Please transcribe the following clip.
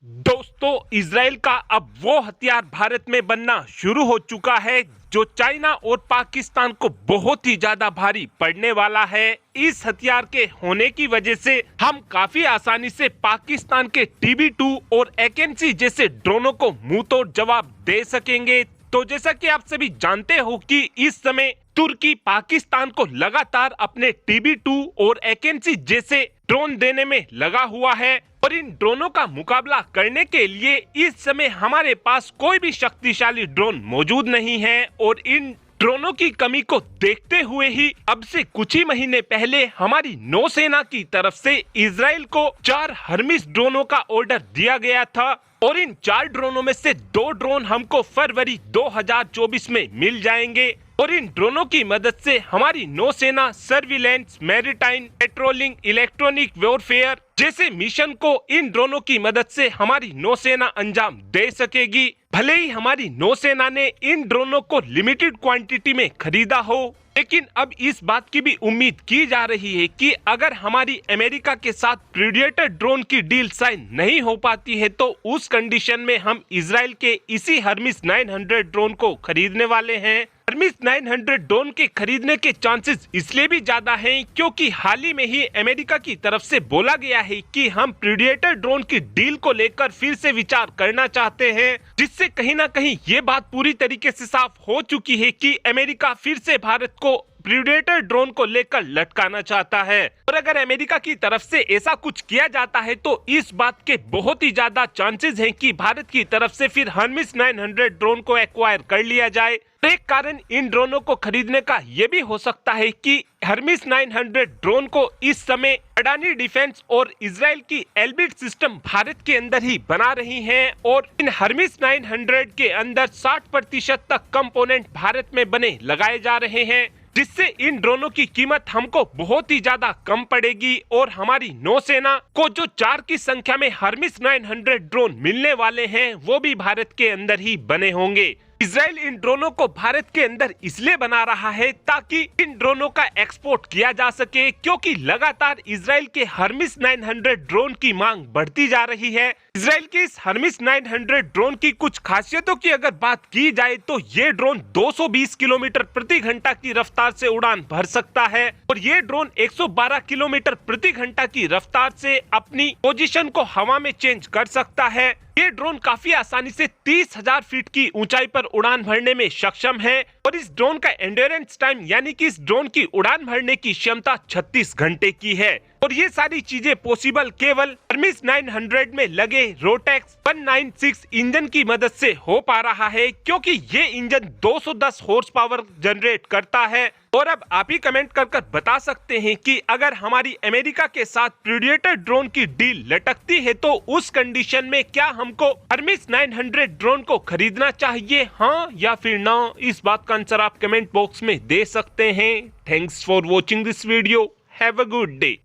दोस्तों, इजराइल का अब वो हथियार भारत में बनना शुरू हो चुका है जो चाइना और पाकिस्तान को बहुत ही ज्यादा भारी पड़ने वाला है। इस हथियार के होने की वजह से हम काफी आसानी से पाकिस्तान के TB2 और AKNC जैसे ड्रोनों को मुंह तोड़ जवाब दे सकेंगे। तो जैसा कि आप सभी जानते हो कि इस समय तुर्की पाकिस्तान को लगातार अपने TB2 और AKNC जैसे ड्रोन देने में लगा हुआ है और इन ड्रोनों का मुकाबला करने के लिए इस समय हमारे पास कोई भी शक्तिशाली ड्रोन मौजूद नहीं है। और इन ड्रोनों की कमी को देखते हुए ही अब से कुछ ही महीने पहले हमारी नौसेना की तरफ से इजराइल को 4 हर्मिस ड्रोनों का ऑर्डर दिया गया था और इन 4 ड्रोनों में से 2 ड्रोन हमको फरवरी 2024 में मिल जाएंगे। और इन ड्रोनों की मदद से हमारी नौसेना surveillance, maritime patrolling, electronic warfare जैसे मिशन को इन ड्रोनों की मदद से हमारी नौसेना अंजाम दे सकेगी। भले ही हमारी नौसेना ने इन ड्रोनों को लिमिटेड क्वांटिटी में खरीदा हो, लेकिन अब इस बात की भी उम्मीद की जा रही है कि अगर हमारी अमेरिका के साथ प्रीडेटर ड्रोन की डील साइन नहीं हो पाती है तो उस कंडीशन में हम इजराइल के इसी हर्मिस 900 ड्रोन को खरीदने वाले हैं। हर्मिस 900 ड्रोन के खरीदने के चांसेस इसलिए भी ज्यादा हैं क्योंकि हाल ही में ही अमेरिका की तरफ से बोला गया है कि हम प्रीडेटर ड्रोन की डील को लेकर फिर से विचार करना चाहते हैं, जिससे कहीं ना कहीं ये बात पूरी तरीके से साफ हो चुकी है कि अमेरिका फिर से भारत को प्रीडेटर ड्रोन को लेकर लटकाना चाहता है। और अगर अमेरिका की तरफ से ऐसा कुछ किया जाता है तो इस बात के बहुत ही ज्यादा चांसेस हैं कि भारत की तरफ से फिर हर्मिस 900 ड्रोन को एक्वायर कर लिया जाए। एक कारण इन ड्रोनों को खरीदने का यह भी हो सकता है कि हर्मिस 900 ड्रोन को इस समय अडानी डिफेंस और इजराइल की एल्बिट सिस्टम भारत के अंदर ही बना रही हैं और इन हर्मिस 900 के अंदर 60% तक कंपोनेंट भारत में बने लगाए जा रहे हैं, जिससे इन ड्रोनों की कीमत हमको बहुत ही ज्यादा कम पड़ेगी और हमारी नौसेना को जो 4 की संख्या में हर्मिस 900 ड्रोन मिलने वाले हैं वो भी भारत के अंदर ही बने होंगे। इजराइल इन ड्रोनों को भारत के अंदर इसलिए बना रहा है ताकि इन ड्रोनों का एक्सपोर्ट किया जा सके, क्योंकि लगातार इजराइल के हर्मिस 900 ड्रोन की मांग बढ़ती जा रही है। इजराइल के इस हर्मिस 900 ड्रोन की कुछ खासियतों की अगर बात की जाए तो ये ड्रोन 220 किलोमीटर प्रति घंटा की रफ्तार से उड़ान भर सकता है और ये ड्रोन 112 किलोमीटर प्रति घंटा की रफ्तार से अपनी पोजीशन को हवा में चेंज कर सकता है। ये ड्रोन काफी आसानी से 30,000 फीट की ऊंचाई पर उड़ान भरने में सक्षम है और इस ड्रोन का एंड्योरेंस टाइम यानी कि इस ड्रोन की उड़ान भरने की क्षमता 36 घंटे की है। और ये सारी चीजें पॉसिबल केवल हर्मिस 900 में लगे रोटेक्स 196 इंजन की मदद से हो पा रहा है, क्योंकि ये इंजन 210 हॉर्स पावर जनरेट करता है। और अब आप ही कमेंट कर बता सकते हैं कि अगर हमारी अमेरिका के साथ प्रीडेटर ड्रोन की डील लटकती है तो उस कंडीशन में क्या हमको हर्मिस 900 ड्रोन को खरीदना चाहिए, हाँ या फिर ना? इस बात का आंसर आप कमेंट बॉक्स में दे सकते हैं। Thanks for watching this video. Have a good day.